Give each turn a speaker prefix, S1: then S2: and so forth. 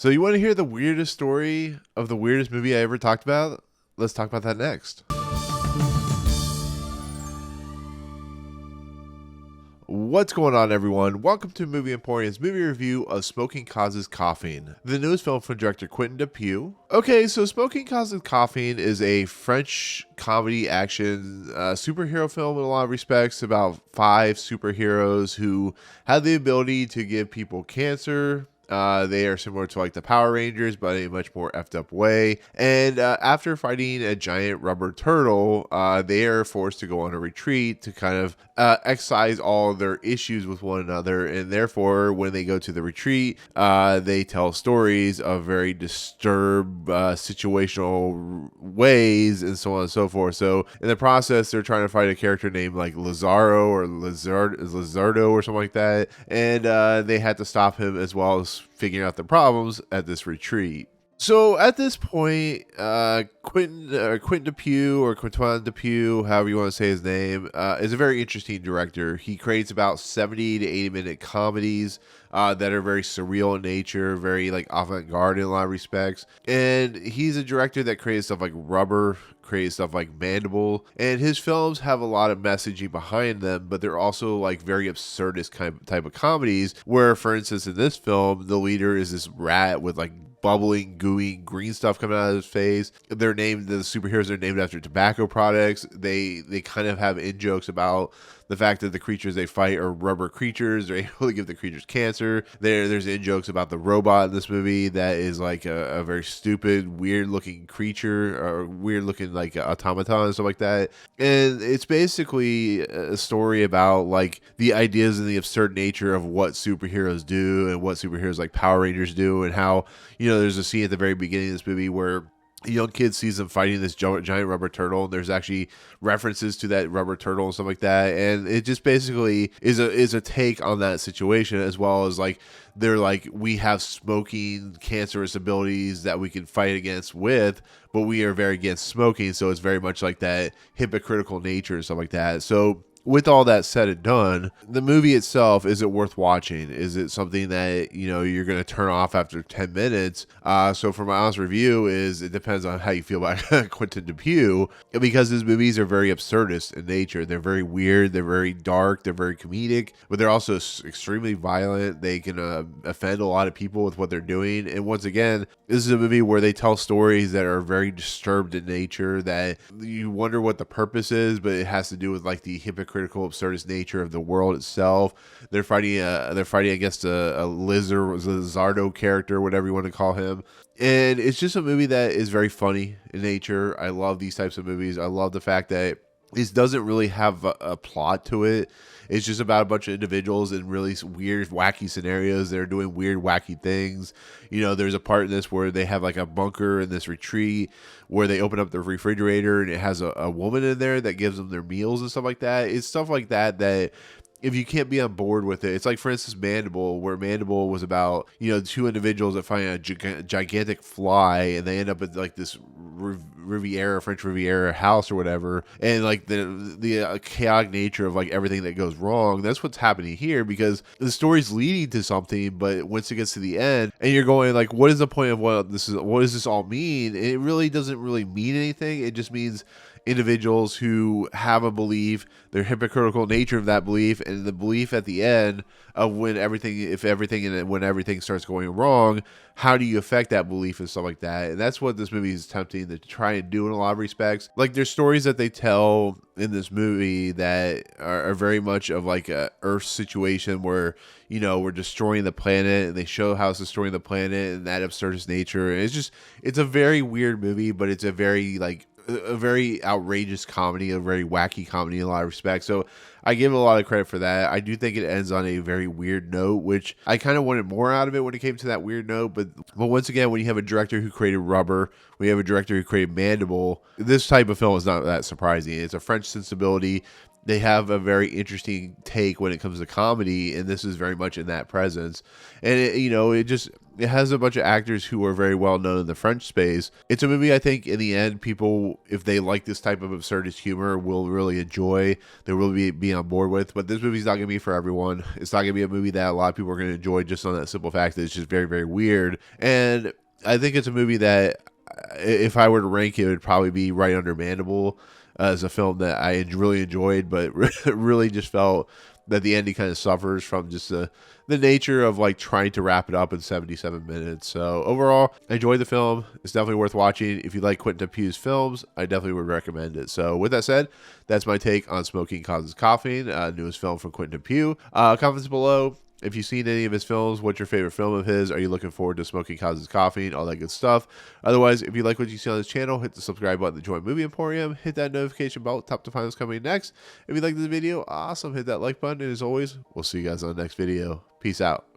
S1: So you want to hear the weirdest story of the weirdest movie I ever talked about? Let's talk about that next. What's going on, everyone? Welcome to Movie Emporium's movie review of Smoking Causes Coughing, the newest film from director Quentin Dupieux. Okay, so Smoking Causes Coughing is a French comedy action superhero film in a lot of respects about 5 superheroes who have the ability to give people cancer. They are similar to like the Power Rangers, but in a much more effed up way. And after fighting a giant rubber turtle, they are forced to go on a retreat to kind of excise all their issues with one another. And therefore, when they go to the retreat, they tell stories of very disturbed situational ways and so on and so forth. So in the process, they're trying to fight a character named like Lazaro or Lazardo or something like that. And they had to stop him as well as figuring out the problems at this retreat. So at this point, Quentin Dupieux or Quentin Dupieux, however you want to say his name, is a very interesting director. He creates about 70 to 80 minute comedies that are very surreal in nature, very like avant-garde in a lot of respects. And he's a director that created stuff like Rubber, created stuff like Mandible, and his films have a lot of messaging behind them, but they're also like very absurdist type of comedies where, for instance, in this film, the leader is this rat with like bubbling, gooey, green stuff coming out of his face. The superheroes are named after tobacco products. They kind of have in-jokes about the fact that the creatures they fight are rubber creatures. They're able to give the creatures cancer. There's in-jokes about the robot in this movie that is like a very stupid, weird-looking creature or weird-looking like automaton and stuff like that. And it's basically a story about like the ideas and the absurd nature of what superheroes do and what superheroes like Power Rangers do, and how, there's a scene at the very beginning of this movie where a young kid sees them fighting this giant rubber turtle, and there's actually references to that rubber turtle and stuff like that. And it just basically is a take on that situation, as well as like they're like, we have smoking cancerous abilities that we can fight against with, but we are very against smoking. So it's very much like that hypocritical nature and stuff like that. So with all that said and done, the movie itself, is it worth watching? Is it something that, you're going to turn off after 10 minutes? So for my honest review it depends on how you feel about Quentin Dupieux, because his movies are very absurdist in nature. They're very weird. They're very dark. They're very comedic, but they're also extremely violent. They can offend a lot of people with what they're doing. And once again, this is a movie where they tell stories that are very disturbed in nature that you wonder what the purpose is, but it has to do with like the hypocritical, absurdist nature of the world itself. They're fighting against a Lizardo character, whatever you want to call him. And it's just a movie that is very funny in nature. I love these types of movies. I love the fact that this doesn't really have a plot to it. It's just about a bunch of individuals in really weird, wacky scenarios. They're doing weird, wacky things. There's a part in this where they have like a bunker in this retreat where they open up the refrigerator and it has a woman in there that gives them their meals and stuff like that. It's stuff like that if you can't be on board with it, it's like, for instance, Mandible, where Mandible was about, 2 individuals that find a gigantic fly, and they end up at like this French Riviera house or whatever, and like the chaotic nature of like everything that goes wrong. That's what's happening here, because the story's leading to something, but once it gets to the end, and you're going like, what is the point of what does this all mean? And it really doesn't really mean anything. It just means individuals who have a belief, their hypocritical nature of that belief, and the belief at the end of when everything starts going wrong, how do you affect that belief and stuff like that? And that's what this movie is attempting to try and do in a lot of respects. Like, there's stories that they tell in this movie that are very much of like a Earth situation where, we're destroying the planet, and they show how it's destroying the planet and that absurdist nature. And it's a very weird movie, but it's a very outrageous comedy, a very wacky comedy in a lot of respects. So I give it a lot of credit for that. I do think it ends on a very weird note, which I kind of wanted more out of it when it came to that weird note. But once again, when you have a director who created Rubber, when you have a director who created Mandible, this type of film is not that surprising. It's a French sensibility. they have a very interesting take when it comes to comedy, and this is very much in that presence. And it has a bunch of actors who are very well known in the French space. It's a movie I think in the end people, if they like this type of absurdist humor, will really enjoy. They will be on board with. But this movie's not going to be for everyone. It's not going to be a movie that a lot of people are going to enjoy just on that simple fact that it's just very, very weird. And I think it's a movie that if I were to rank it, it would probably be right under Mandible as a film that I really enjoyed, but really just felt that the ending kind of suffers from just the nature of like trying to wrap it up in 77 minutes. So overall, I enjoyed the film. It's definitely worth watching. If you like Quentin Dupieux's films, I definitely would recommend it. So with that said, that's my take on Smoking Causes Coughing, newest film from Quentin Dupieux. Comments below. If you've seen any of his films, what's your favorite film of his? Are you looking forward to Smoking Causes Coughing? All that good stuff. Otherwise, if you like what you see on this channel, hit the subscribe button to join Movie Emporium. Hit that notification bell. Top to find what's coming next. If you like this video, awesome. Hit that like button. And as always, we'll see you guys on the next video. Peace out.